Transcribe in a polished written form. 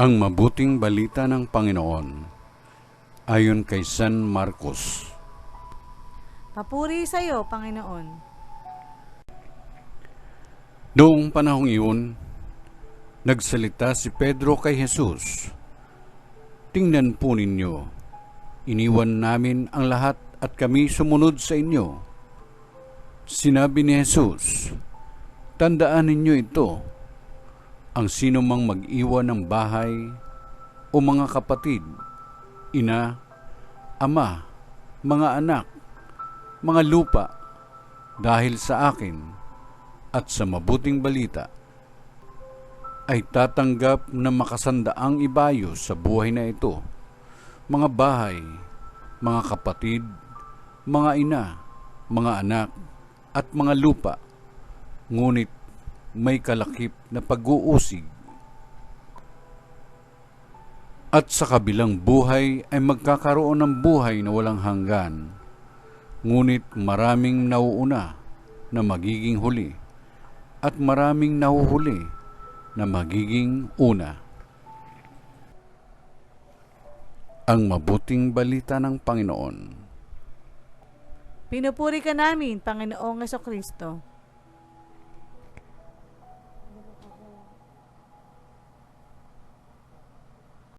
Ang mabuting balita ng Panginoon ayon kay San Marcos. Papuri sa iyo, Panginoon. Noong panahong iyon, nagsalita si Pedro kay Jesus, "Tingnan po ninyo, iniwan namin ang lahat at kami sumunod sa inyo." Sinabi ni Jesus, "Tandaan ninyo ito, ang sino mang mag-iwan ng bahay o mga kapatid, ina, ama, mga anak, mga lupa, dahil sa akin at sa mabuting balita, ay tatanggap na makasandaang ibayo sa buhay na ito, mga bahay, mga kapatid, mga ina, mga anak, at mga lupa, ngunit may kalakip na pag-uusig. At sa kabilang buhay ay magkakaroon ng buhay na walang hanggan, ngunit maraming nauuna na magiging huli, at maraming nahuhuli na magiging una." Ang mabuting balita ng Panginoon. Pinupuri ka namin, Panginoong Hesukristo.